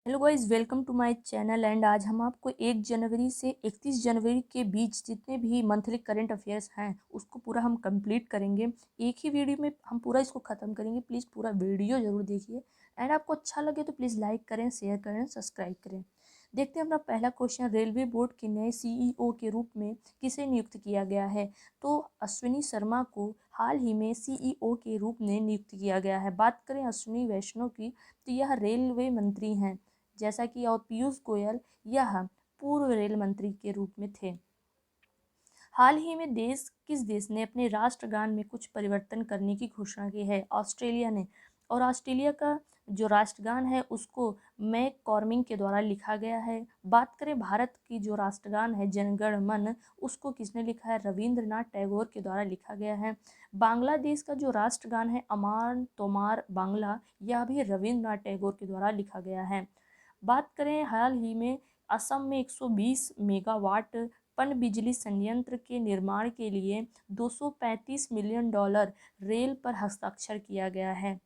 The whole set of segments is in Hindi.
Hello guys, welcome to my channel. And आज हम आपको 1 जनवरी से 31 जनवरी के बीच जितने भी मंथली करंट अफेयर्स हैं उसको पूरा हम कंप्लीट करेंगे। एक ही वीडियो में हम पूरा इसको ख़त्म करेंगे। प्लीज़ पूरा वीडियो ज़रूर देखिए। एंड आपको अच्छा लगे तो प्लीज़ लाइक करें, शेयर करें, सब्सक्राइब करें। देखते हैं अपना पहला क्वेश्चन। रेलवे बोर्ड के नए सीईओ के रूप में किसे नियुक्त किया गया है? तो अश्विनी शर्मा को हाल ही में सीईओ के रूप में नियुक्त किया गया है। बात करें अश्विनी वैष्णव की, तो यह रेलवे मंत्री हैं, जैसा कि और पीयूष गोयल यह पूर्व रेल मंत्री के रूप में थे। हाल ही में किस देश ने अपने राष्ट्रगान में कुछ परिवर्तन करने की घोषणा की है? ऑस्ट्रेलिया ने। और ऑस्ट्रेलिया का जो राष्ट्रगान है उसको मैक कॉर्मिंग के द्वारा लिखा गया है। बात करें भारत की जो राष्ट्रगान है जन गण मन, उसको किसने लिखा है? रविंद्रनाथ टैगोर के द्वारा लिखा गया है। बांग्लादेश का जो राष्ट्रगान है अमान तोमार बांग्ला, यह भी रविंद्रनाथ टैगोर के द्वारा लिखा गया है। बात करें हाल ही में असम में 120 मेगावाट पनबिजली संयंत्र के निर्माण के लिए $235 मिलियन रेल पर हस्ताक्षर किया गया है।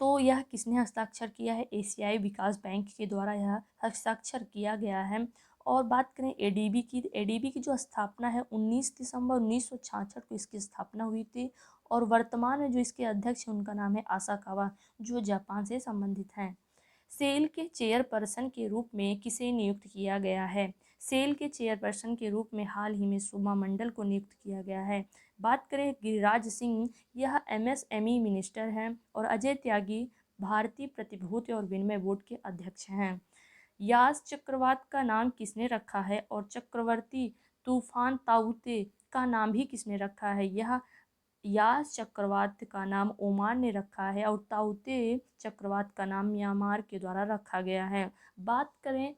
तो यह किसने हस्ताक्षर किया है? एशियाई विकास बैंक के द्वारा यह हस्ताक्षर किया गया है। और बात करें एडीबी की, एडीबी की जो स्थापना है 19 दिसंबर 1966 को इसकी स्थापना हुई थी। और वर्तमान में जो इसके अध्यक्ष हैं उनका नाम है आसाकावा, जो जापान से संबंधित हैं। सेल के चेयरपर्सन के रूप में किसे नियुक्त किया गया है? सेल के चेयरपर्सन के रूप में हाल ही में शोभा मंडल को नियुक्त किया गया है। बात करें गिरिराज सिंह, यह एमएसएमई मिनिस्टर हैं। और अजय त्यागी भारतीय प्रतिभूति और विनिमय बोर्ड के अध्यक्ष हैं। यास चक्रवात का नाम किसने रखा है? और चक्रवर्ती तूफान ताउते का नाम भी किसने रखा है? यह यास चक्रवात का नाम ओमान ने रखा है और ताउते चक्रवात का नाम म्यांमार के द्वारा रखा गया है। बात करें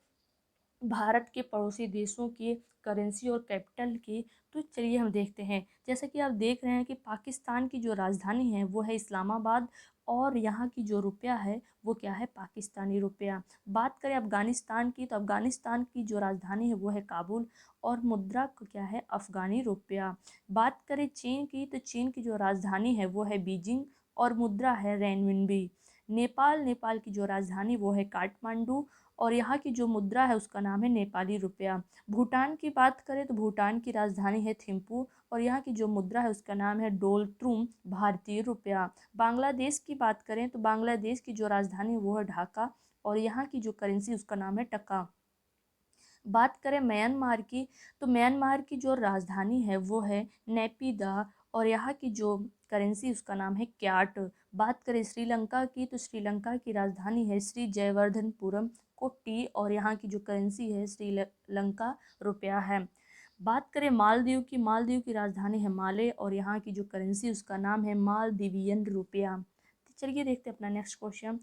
भारत के पड़ोसी देशों की करेंसी और कैपिटल की, तो चलिए हम देखते हैं। जैसा कि आप देख रहे हैं कि पाकिस्तान की जो राजधानी है वो है इस्लामाबाद, और यहाँ की जो रुपया है वो क्या है? पाकिस्तानी रुपया। बात करें अफगानिस्तान की, तो अफगानिस्तान की जो राजधानी है वो है काबुल, और मुद्रा को क्या है? अफगानी रुपया। बात करें चीन की, तो चीन की जो राजधानी है वो है बीजिंग, और मुद्रा है रेनमिनबी। नेपाल की जो राजधानी वो है काठमांडू, और यहाँ की जो मुद्रा है उसका नाम है नेपाली रुपया। भूटान की बात करें तो भूटान की राजधानी है थिम्पू, और यहाँ की जो मुद्रा है उसका नाम है डोलत्रुम भारतीय रुपया। बांग्लादेश की बात करें तो बांग्लादेश की जो राजधानी है वो है ढाका, और यहाँ की जो करेंसी उसका नाम है टका। बात करें म्यांमार की, तो म्यांमार की जो राजधानी है वो है नेपिदा, और यहाँ की जो करेंसी उसका नाम है क्याट। बात करें श्रीलंका की, तो श्रीलंका की राजधानी है श्री जयवर्धनपुरम कोट्टी, और यहाँ की जो करेंसी है श्रीलंका रुपया है। बात करें मालदीव की, मालदीव की राजधानी है माले, और यहाँ की जो करेंसी उसका नाम है मालदीवियन रुपया। तो चलिए देखते हैं अपना नेक्स्ट क्वेश्चन।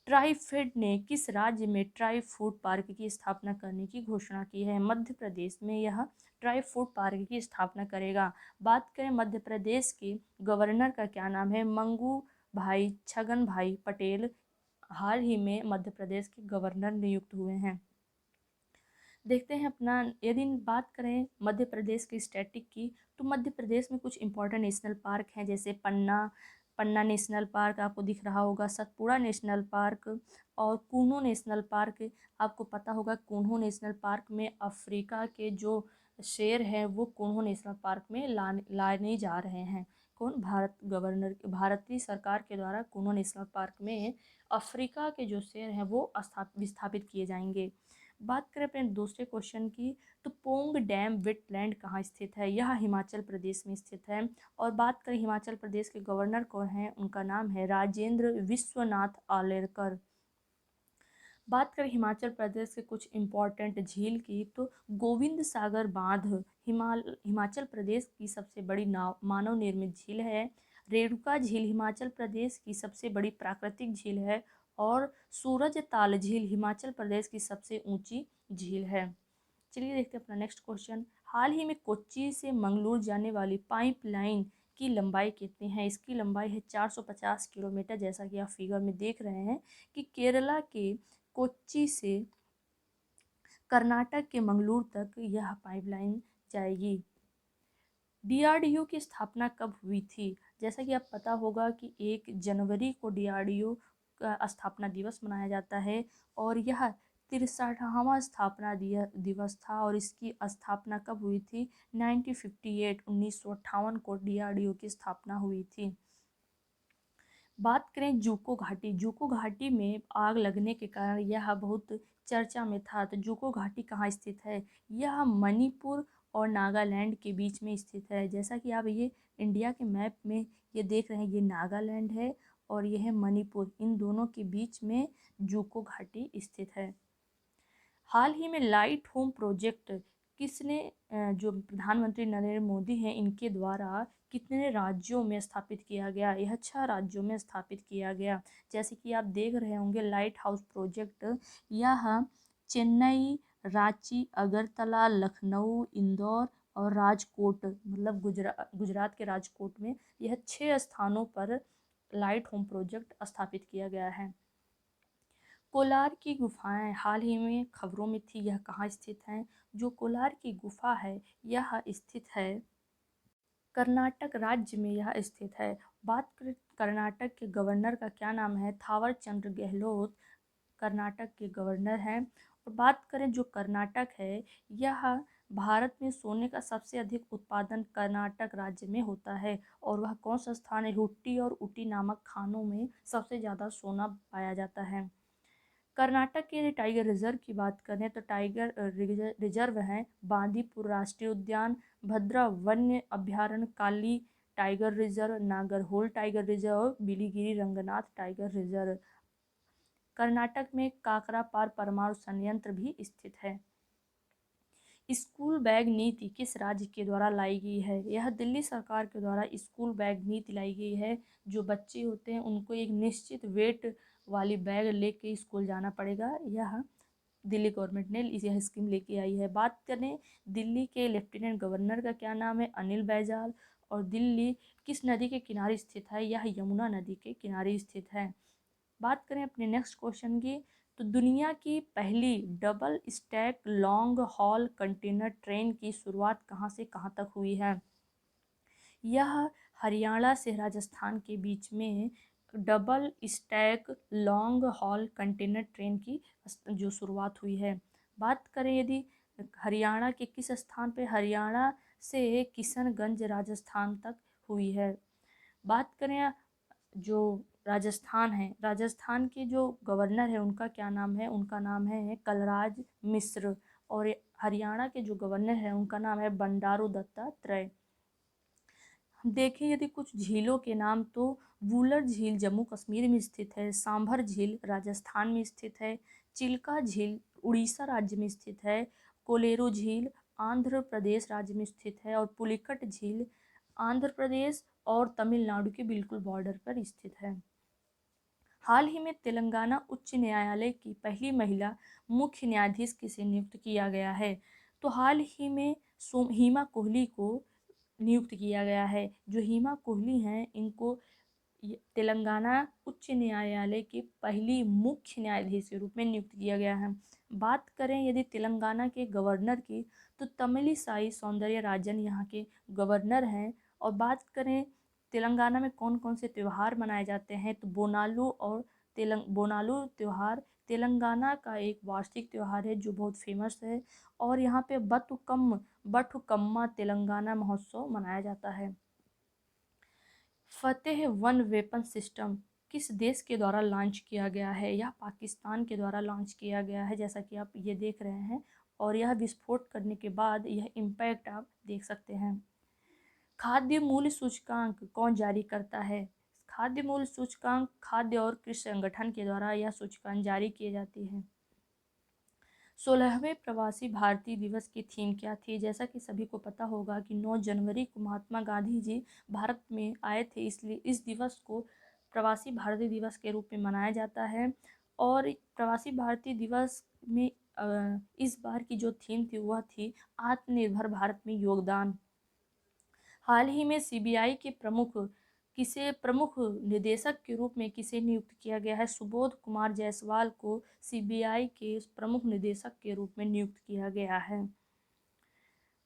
ट्राइफेड ने किस राज्य में ट्राई फूड पार्क की स्थापना करने की घोषणा की है? मध्य प्रदेश में यह ट्राई फूड पार्क की स्थापना करेगा। बात करें मध्य प्रदेश के गवर्नर का क्या नाम है? मंगू भाई छगन भाई पटेल हाल ही में मध्य प्रदेश के गवर्नर नियुक्त हुए हैं। देखते हैं अपना, यदि बात करें मध्य प्रदेश की स्टैटिक की, तो मध्य प्रदेश में कुछ इंपॉर्टेंट नेशनल पार्क हैं, जैसे पन्ना पन्ना नेशनल पार्क आपको दिख रहा होगा, सतपुड़ा नेशनल पार्क, और कूनो नेशनल पार्क। आपको पता होगा कूनो नेशनल पार्क में अफ्रीका के जो शेर हैं वो कूनो नेशनल पार्क में लाने जा रहे हैं। कौन? भारतीय सरकार के द्वारा कूनो नेशनल पार्क में अफ्रीका के जो शेर हैं वो विस्थापित किए जाएंगे। बात करें अपने दूसरे क्वेश्चन की, तो पोंग डैम वेटलैंड कहाँ स्थित है? यह हिमाचल प्रदेश में स्थित है। और बात करें हिमाचल प्रदेश के गवर्नर कौन है, उनका नाम है राजेंद्र विश्वनाथ आलेरकर। बात करें हिमाचल प्रदेश के कुछ इम्पॉर्टेंट झील की, तो गोविंद सागर बांध हिमाचल प्रदेश की सबसे बड़ी मानव निर्मित झील है। रेणुका झील हिमाचल प्रदेश की सबसे बड़ी प्राकृतिक झील है। और सूरज ताल झील हिमाचल प्रदेश की सबसे ऊंची झील है। चलिए देखते हैं अपना नेक्स्ट क्वेश्चन। हाल ही में कोच्चि से मंगलूर जाने वाली पाइपलाइन की लंबाई कितनी है? इसकी लंबाई है 450 किलोमीटर, जैसा कि आप फिगर में देख रहे हैं कि केरला के कोच्चि से कर्नाटक के मंगलूर तक यह पाइपलाइन जाएगी। डीआरडीओ की स्थापना कब हुई थी? जैसा कि आप पता होगा कि 1 जनवरी को डीआरडीओ का स्थापना दिवस मनाया जाता है और यह 63वां स्थापना दिवस था और इसकी स्थापना कब हुई थी? 1958 को DRDO की स्थापना हुई थी। बात करें जूको घाटी, जूको घाटी में आग लगने के कारण यह बहुत चर्चा में था। तो जूको घाटी कहाँ स्थित है? यह मणिपुर और नागालैंड के बीच में स्थित है। जैसा कि आप ये इंडिया के मैप में ये देख रहे हैं, ये नागालैंड है और यह है मणिपुर, इन दोनों के बीच में जूको घाटी स्थित है। हाल ही में लाइट होम प्रोजेक्ट किसने जो प्रधानमंत्री नरेंद्र मोदी हैं इनके द्वारा कितने राज्यों में स्थापित किया गया? यह 6 राज्यों में स्थापित किया गया। जैसे कि आप देख रहे होंगे लाइट हाउस प्रोजेक्ट, यह चेन्नई, रांची, अगरतला, लखनऊ, इंदौर और राजकोट, मतलब गुजरात के राजकोट में यह 6 स्थानों पर लाइट होम प्रोजेक्ट स्थापित किया गया है। कोलार की गुफाएं हाल ही में खबरों में थी, यह कहाँ स्थित हैं? जो कोलार की गुफा है यह स्थित है कर्नाटक राज्य में, यह स्थित है। बात करें कर्नाटक के गवर्नर का क्या नाम है? थावर चंद्र गहलोत कर्नाटक के गवर्नर हैं। और बात करें जो कर्नाटक है, यह भारत में सोने का सबसे अधिक उत्पादन कर्नाटक राज्य में होता है और वह कौन सा स्थान है? हुट्टी और उटी नामक खानों में सबसे ज़्यादा सोना पाया जाता है। कर्नाटक के टाइगर रिजर्व की बात करें तो टाइगर रिजर्व हैं बांदीपुर राष्ट्रीय उद्यान, भद्रा वन्य अभ्यारण्य, Kali tiger reserve, Nagarhole tiger reserve, Biligiri Ranganath tiger reserve. Karnataka में काकरापार परमाणु संयंत्र भी स्थित है। स्कूल बैग नीति किस राज्य के द्वारा लाई गई है? यह दिल्ली सरकार के द्वारा स्कूल बैग नीति लाई गई है। जो बच्चे होते हैं उनको एक निश्चित वेट वाली बैग लेके स्कूल जाना पड़ेगा, यह दिल्ली गवर्नमेंट ने यह स्कीम लेके आई है। बात करें दिल्ली के लेफ्टिनेंट गवर्नर का क्या नाम है? अनिल बैजल। और दिल्ली किस नदी के किनारे स्थित है? यह यमुना नदी के किनारे स्थित है। बात करें अपने नेक्स्ट क्वेश्चन की, तो दुनिया की पहली double stack long haul container train की शुरुआत कहाँ से कहाँ तक हुई है? यह हरियाणा से राजस्थान के बीच में double stack long haul container train की जो शुरुआत हुई है। बात करें यदि हरियाणा के किस स्थान पे? हरियाणा से किशनगंज राजस्थान तक हुई है। बात करें जो राजस्थान है, राजस्थान के जो गवर्नर है उनका क्या नाम है? उनका नाम है कलराज मिश्र। और हरियाणा के जो गवर्नर है उनका नाम है बंडारू दत्तात्रेय। हम देखें यदि कुछ झीलों के नाम, तो वुलर झील जम्मू कश्मीर में स्थित है, सांभर झील राजस्थान में स्थित है, चिल्का झील उड़ीसा राज्य में स्थित है, कोलेरू झील आंध्र प्रदेश राज्य में स्थित है और पुलिकट झील आंध्र प्रदेश और तमिलनाडु के बिल्कुल बॉर्डर पर स्थित है। हाल ही में तेलंगाना उच्च न्यायालय की पहली महिला मुख्य न्यायाधीश किसे नियुक्त किया गया है? तो हाल ही में हिमा कोहली को नियुक्त किया गया है। जो हिमा कोहली हैं इनको तेलंगाना उच्च न्यायालय की पहली मुख्य न्यायाधीश के रूप में नियुक्त किया गया है। बात करें यदि तेलंगाना के गवर्नर की, तो तमिलिसाई सौंदरराजन यहाँ के गवर्नर हैं। और बात करें तेलंगाना में कौन कौन से त्यौहार मनाए जाते हैं, तो बोनालू और बोनालू त्यौहार तेलंगाना का एक वार्षिक त्यौहार है जो बहुत फेमस है। और यहाँ पे बथुकम्मा तेलंगाना महोत्सव मनाया जाता है। फतेह वन वेपन सिस्टम किस देश के द्वारा लॉन्च किया गया है? यह पाकिस्तान के द्वारा लॉन्च किया गया है, जैसा कि आप ये देख रहे हैं। और यह विस्फोट करने के बाद यह इम्पैक्ट आप देख सकते हैं। खाद्य मूल्य सूचकांक कौन जारी करता है? खाद्य मूल्य सूचकांक खाद्य और कृषि संगठन के द्वारा यह सूचकांक जारी किए जाती है। 16वें प्रवासी भारतीय दिवस की थीम क्या थी? जैसा कि सभी को पता होगा कि 9 जनवरी को महात्मा गांधी जी भारत में आए थे, इसलिए इस दिवस को प्रवासी भारतीय दिवस के रूप में मनाया जाता है। और प्रवासी भारतीय दिवस में इस बार की जो थीम थी वह थी आत्मनिर्भर भारत में योगदान। हाल ही में सीबीआई के प्रमुख निदेशक के रूप में किसे नियुक्त किया गया है? सुबोध कुमार जायसवाल को सीबीआई के प्रमुख निदेशक के रूप में नियुक्त किया गया है।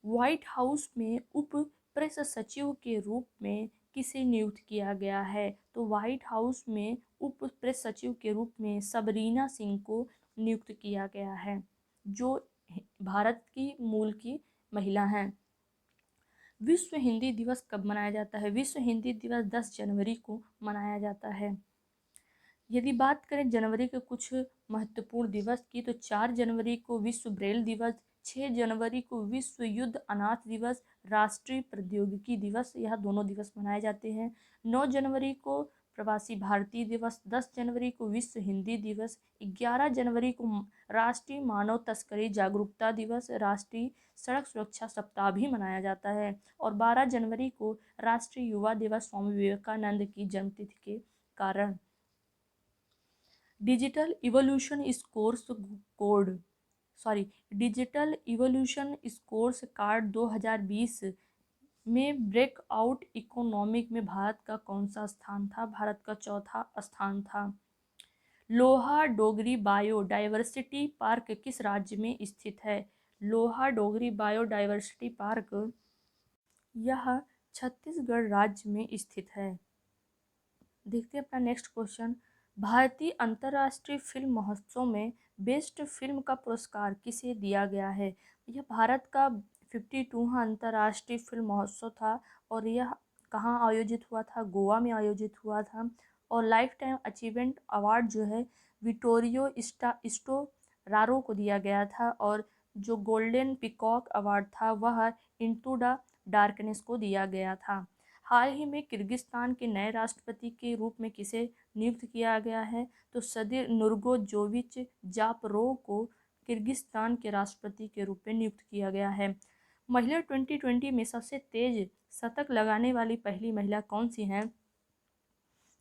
व्हाइट हाउस में उप प्रेस सचिव के रूप में किसे नियुक्त किया गया है? तो व्हाइट हाउस में उप प्रेस सचिव के रूप में सबरीना सिंह को नियुक्त किया गया है, जो भारत की मूल की महिला हैं। विश्व हिंदी दिवस कब मनाया जाता है? विश्व हिंदी दिवस 10 जनवरी को मनाया जाता है। यदि बात करें जनवरी के कुछ महत्वपूर्ण दिवस की, तो 4 जनवरी को विश्व ब्रेल दिवस, 6 जनवरी को विश्व युद्ध अनाथ दिवस, राष्ट्रीय प्रौद्योगिकी दिवस, यह दोनों दिवस मनाए जाते हैं। 9 जनवरी को प्रवासी भारतीय दिवस, 10 जनवरी को विश्व हिंदी दिवस, 11 जनवरी को राष्ट्रीय मानव तस्करी जागरूकता दिवस, राष्ट्रीय सड़क सुरक्षा सप्ताह भी मनाया जाता है, और 12 जनवरी को राष्ट्रीय युवा दिवस स्वामी विवेकानंद की जन्मतिथि के कारण। डिजिटल इवोल्यूशन स्कोर्स कार्ड 2020 में ब्रेकआउट इकोनॉमिक में भारत का कौन सा स्थान था? भारत का चौथा स्थान था। लोहा डोगरी बायोडायवर्सिटी पार्क किस राज्य में स्थित है? लोहा डोगरी बायोडायवर्सिटी पार्क यह छत्तीसगढ़ राज्य में स्थित है। देखते हैं अपना नेक्स्ट क्वेश्चन। भारतीय अंतर्राष्ट्रीय फिल्म महोत्सव में बेस्ट फिल्म का पुरस्कार किसे दिया गया है? यह भारत का 52वां अंतर्राष्ट्रीय फिल्म महोत्सव था, और यह कहाँ आयोजित हुआ था? गोवा में आयोजित हुआ था। और लाइफ टाइम अचीवमेंट अवार्ड जो है विटोरियो स्टोरारो को दिया गया था, और जो गोल्डन पिकॉक अवार्ड था वह इनटू द डार्कनेस को दिया गया था। हाल ही में किर्गिस्तान के नए राष्ट्रपति के रूप में किसे नियुक्त किया गया है? तो सदीर नूरजोविच जापरोव को किर्गिस्तान के राष्ट्रपति के रूप में नियुक्त किया गया है। महिला 2020 में सबसे तेज शतक लगाने वाली पहली महिला कौन सी हैं?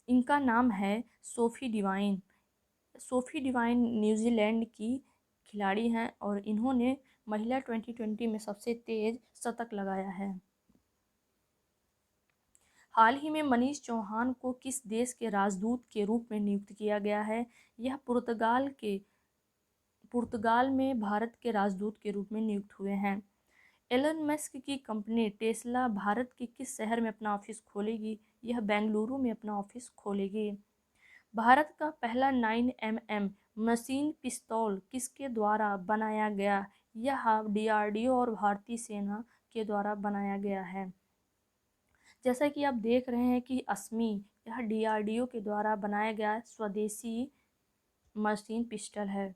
इनका नाम है Sophie Devine. Sophie Devine New Zealand की खिलाड़ी हैं, और इन्होंने महिला 2020 में सबसे तेज शतक लगाया है। हाल ही में मनीष चौहान को किस देश के राजदूत के रूप में नियुक्त किया गया है? यह पुर्तगाल में भारत के राजदूत के रूप में नियुक्त हुए हैं। एलन मस्क की कंपनी टेस्ला भारत के किस शहर में अपना ऑफिस खोलेगी? यह बेंगलुरु में अपना ऑफिस खोलेगी। भारत का पहला 9mm मशीन पिस्तौल किसके द्वारा बनाया गया? यह DRDO और भारतीय सेना के द्वारा बनाया गया है। जैसा कि आप देख रहे हैं कि अस्मी यह DRDO के द्वारा बनाया गया स्वदेशी मशीन पिस्टल है।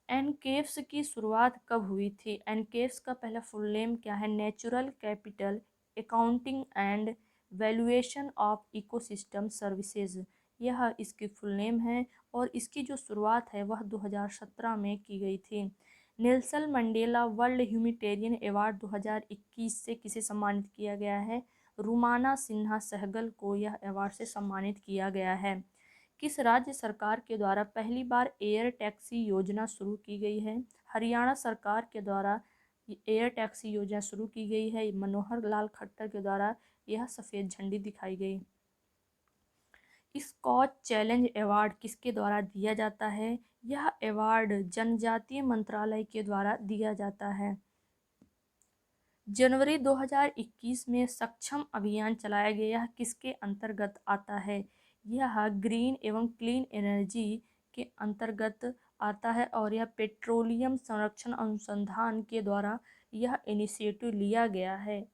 एनकेफ्स की शुरुआत कब हुई थी? एनकेफ्स का पहला फुल नेम क्या है? Natural capital accounting and valuation of ecosystem services, यह इसकी फुल नेम है, और इसकी जो शुरुआत है वह 2017 में की गई थी। Nelson Mandela world humanitarian award 2021 से किसे सम्मानित किया गया है? रुमाना सिन्हा सहगल को यह अवार्ड से सम्मानित किया गया है। किस राज्य सरकार के द्वारा पहली बार एयर टैक्सी योजना शुरू की गई है? हरियाणा सरकार के द्वारा एयर टैक्सी योजना शुरू की गई है। मनोहर लाल खट्टर के द्वारा यह सफ़ेद झंडी दिखाई गई। स्कॉच चैलेंज अवार्ड किसके द्वारा दिया जाता है? यह अवार्ड जनजातीय मंत्रालय के द्वारा दिया जाता है। जनवरी 2021 में सक्षम अभियान चलाया गया, यह किसके अंतर्गत आता है? यह ग्रीन एवं क्लीन एनर्जी के अंतर्गत आता है, और यह पेट्रोलियम संरक्षण अनुसंधान के द्वारा यह इनिशिएटिव लिया गया है।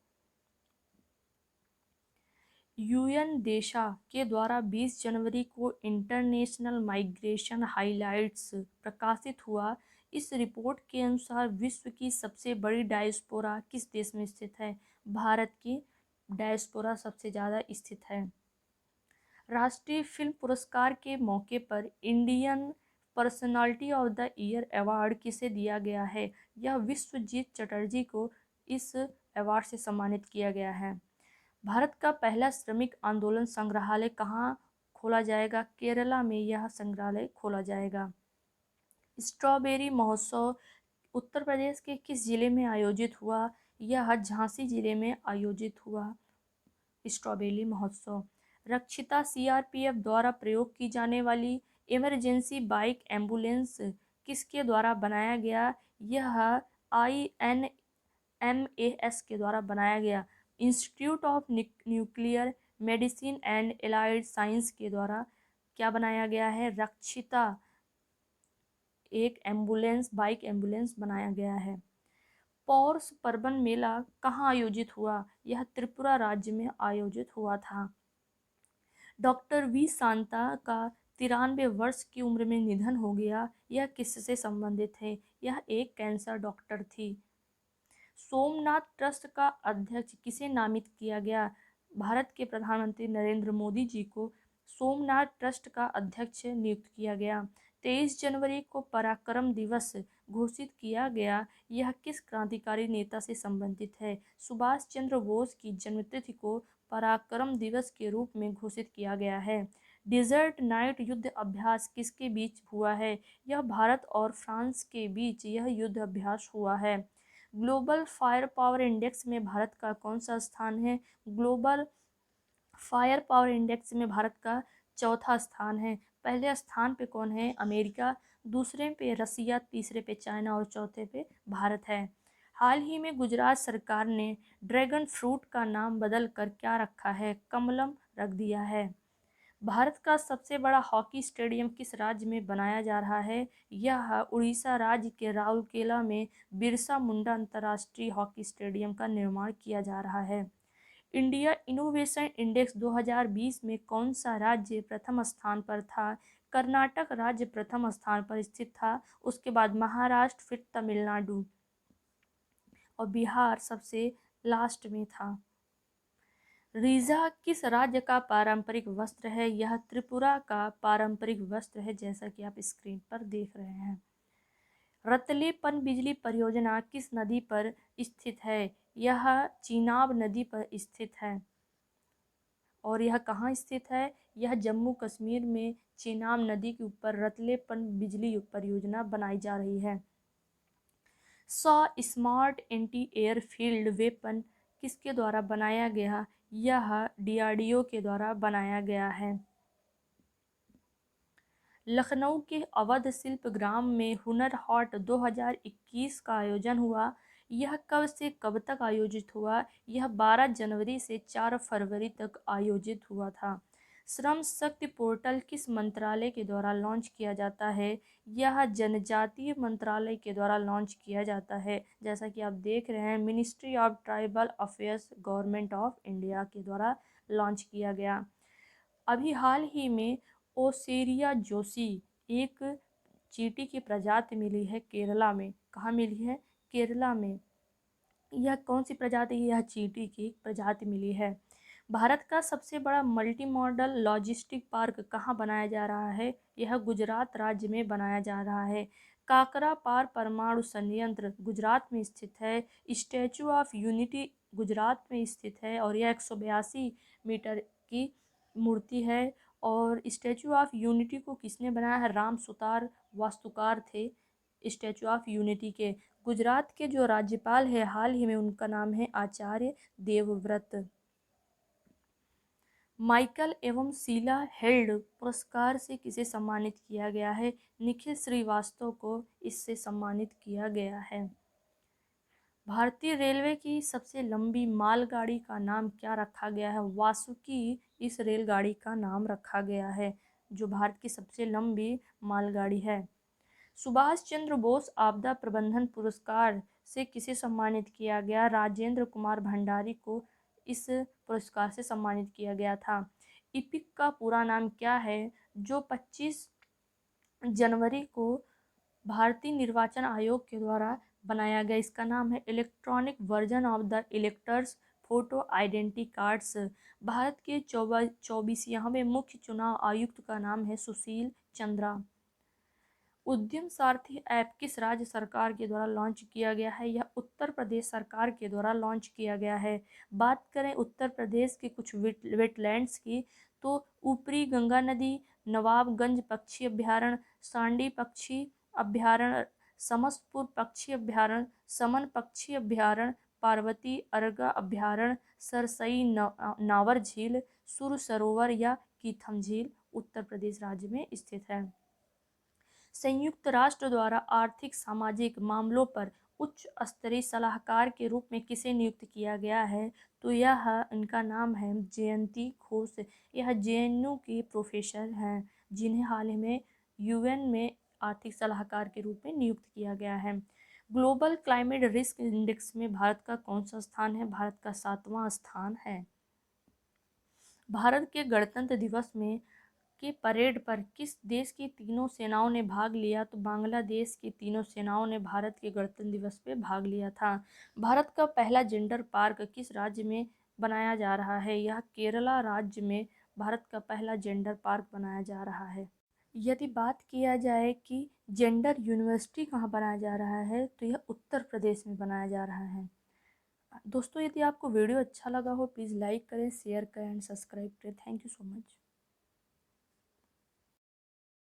UN देशा के द्वारा 20 जनवरी को इंटरनेशनल माइग्रेशन हाइलाइट्स प्रकाशित हुआ। इस रिपोर्ट के अनुसार विश्व की सबसे बड़ी डायस्पोरा किस देश में स्थित है? भारत की डायस्पोरा सबसे ज़्यादा स्थित है। राष्ट्रीय फिल्म पुरस्कार के मौके पर Indian personality of the year award किसे दिया गया है? यह विश्वजीत चटर्जी को इस अवार्ड से सम्मानित किया गया है। भारत का पहला श्रमिक आंदोलन संग्रहालय कहाँ खोला जाएगा? केरला में यह संग्रहालय खोला जाएगा। स्ट्रॉबेरी महोत्सव उत्तर प्रदेश के किस जिले में आयोजित हुआ? यह झांसी जिले में आयोजित हुआ स्ट्रॉबेरी महोत्सव। रक्षिता CRPF द्वारा प्रयोग की जाने वाली इमरजेंसी बाइक एम्बुलेंस किसके द्वारा बनाया गया? यह INMAS के द्वारा बनाया गया। Institute of nuclear medicine and allied science के द्वारा क्या बनाया गया है, रक्षिता एक एम्बुलेंस, बाइक एम्बुलेंस बनाया गया है। पौष पर्वन मेला कहाँ आयोजित हुआ, यह त्रिपुरा राज्य में आयोजित हुआ था। डॉक्टर वी शांता का 93 वर्ष की उम्र में निधन हो गया, यह किससे संबंधित है, यह एक कैंसर डॉक्टर थी। सोमनाथ ट्रस्ट का अध्यक्ष किसे नामित किया गया, भारत के प्रधानमंत्री नरेंद्र मोदी जी को सोमनाथ ट्रस्ट का अध्यक्ष नियुक्त किया गया। 23 जनवरी को पराक्रम दिवस घोषित किया गया, यह किस क्रांतिकारी नेता से संबंधित है, सुभाष चंद्र बोस की जन्मतिथि को पराक्रम दिवस के रूप में घोषित किया गया है। डिजर्ट नाइट युद्ध अभ्यास किसके बीच हुआ है, यह भारत और फ्रांस के बीच यह युद्ध अभ्यास हुआ है। ग्लोबल फायर पावर इंडेक्स में भारत का कौन सा स्थान है, ग्लोबल फायर पावर इंडेक्स में भारत का चौथा स्थान है। पहले स्थान पे कौन है, अमेरिका, दूसरे पे रसिया, तीसरे पे चाइना और चौथे पे भारत है। हाल ही में गुजरात सरकार ने ड्रैगन फ्रूट का नाम बदल कर क्या रखा है, कमलम रख दिया है। भारत का सबसे बड़ा हॉकी स्टेडियम किस राज्य में बनाया जा रहा है, यह उड़ीसा राज्य के राउरकेला में बिरसा मुंडा अंतर्राष्ट्रीय हॉकी स्टेडियम का निर्माण किया जा रहा है। इंडिया इनोवेशन इंडेक्स 2020 में कौन सा राज्य प्रथम स्थान पर था, कर्नाटक राज्य प्रथम स्थान पर स्थित था, उसके बाद महाराष्ट्र, फिर तमिलनाडु और बिहार सबसे लास्ट में था। रीझा किस राज्य का पारंपरिक वस्त्र है, यह त्रिपुरा का पारंपरिक वस्त्र है, जैसा कि आप स्क्रीन पर देख रहे हैं। रतले पनबिजली परियोजना किस नदी पर स्थित है, यह चीनाब नदी पर स्थित है। और यह कहाँ स्थित है, यह जम्मू कश्मीर में चेनाब नदी के ऊपर रतले पनबिजली परियोजना बनाई जा रही है। स्मार्ट एंटी एयरफील्ड वेपन किसके द्वारा बनाया गया, यह डीआरडीओ के द्वारा बनाया गया है। लखनऊ के अवध शिल्प ग्राम में हुनर हाट 2021 का आयोजन हुआ, यह कब से कब तक आयोजित हुआ, यह 12 जनवरी से 4 फरवरी तक आयोजित हुआ था। श्रम शक्ति पोर्टल किस मंत्रालय के द्वारा लॉन्च किया जाता है, यह जनजातीय मंत्रालय के द्वारा लॉन्च किया जाता है, जैसा कि आप देख रहे हैं ministry of tribal affairs government of India के द्वारा लॉन्च किया गया। अभी हाल ही में ओसेरिया जोशी एक चींटी की प्रजाति मिली है केरला में, कहाँ मिली है, केरला में। यह कौन सी प्रजाति है, यह चींटी की प्रजाति मिली है। भारत का सबसे बड़ा मल्टी मॉडल लॉजिस्टिक पार्क कहाँ बनाया जा रहा है, यह गुजरात राज्य में बनाया जा रहा है। काकरापार परमाणु संयंत्र गुजरात में स्थित है। स्टैचू ऑफ यूनिटी गुजरात में स्थित है और यह 182 मीटर की मूर्ति है। और स्टैचू ऑफ यूनिटी को किसने बनाया है, राम सुतार वास्तुकार थे स्टैचू ऑफ यूनिटी के। गुजरात के जो राज्यपाल है हाल ही में उनका नाम है आचार्य देवव्रत। माइकल एवं शीला हेल्ड पुरस्कार से किसे सम्मानित किया गया है, निखिल श्रीवास्तव को इससे सम्मानित किया गया है। भारतीय रेलवे की सबसे लंबी मालगाड़ी का नाम क्या रखा गया है, वासुकी इस रेलगाड़ी का नाम रखा गया है, जो भारत की सबसे लंबी मालगाड़ी है। सुभाष चंद्र बोस आपदा प्रबंधन पुरस्कार से किसे सम्मानित किया गया, राजेंद्र कुमार भंडारी को इस पुरस्कार से सम्मानित किया गया था। इपिक का पूरा नाम क्या है, जो 25 जनवरी को भारतीय निर्वाचन आयोग के द्वारा बनाया गया, इसका नाम है electronic version of the electors photo identity cards. Bharat के 24वें मुख्य चुनाव आयुक्त का नाम है सुशील चंद्रा। उद्यम सारथी ऐप किस राज्य सरकार के द्वारा लॉन्च किया गया है, यह उत्तर प्रदेश सरकार के द्वारा लॉन्च किया गया है। बात करें उत्तर प्रदेश के कुछ वेटलैंड्स की, तो ऊपरी गंगा नदी, नवाबगंज पक्षी अभ्यारण्य, सांडी पक्षी अभ्यारण्य, समस्तपुर पक्षी अभ्यारण्य, समन पक्षी अभ्यारण्य, पार्वती अर्गा अभ्यारण्य, सरसई नावर झील, सुर सरोवर या कीथम झील उत्तर प्रदेश राज्य में स्थित है। संयुक्त राष्ट्र द्वारा आर्थिक सामाजिक मामलों पर उच्च स्तरीय सलाहकार के रूप में किसे नियुक्त किया गया है? तो यह इनका नाम है जयंती घोष। यह जेएनयू की प्रोफेसर हैं जिन्हें हाल ही में यूएन में आर्थिक सलाहकार के रूप में नियुक्त किया गया है। ग्लोबल क्लाइमेट रिस्क इंडेक्स में भारत का कौन सा स्थान है? भारत का 7वां स्थान है। भारत के गणतंत्र दिवस में के परेड पर किस देश की तीनों सेनाओं ने भाग लिया? तो बांग्लादेश की तीनों सेनाओं ने भारत के गणतंत्र दिवस पे भाग लिया था। भारत का पहला जेंडर पार्क किस राज्य में बनाया जा रहा है? यह केरला राज्य में भारत का पहला जेंडर पार्क बनाया जा रहा है। यदि बात किया जाए कि जेंडर यूनिवर्सिटी कहाँ बनाया जा रहा है, तो यह उत्तर प्रदेश में बनाया जा रहा है। दोस्तों, यदि आपको वीडियो अच्छा लगा हो, प्लीज़ लाइक करें, शेयर करें एंड सब्सक्राइब करें। Thank you so much.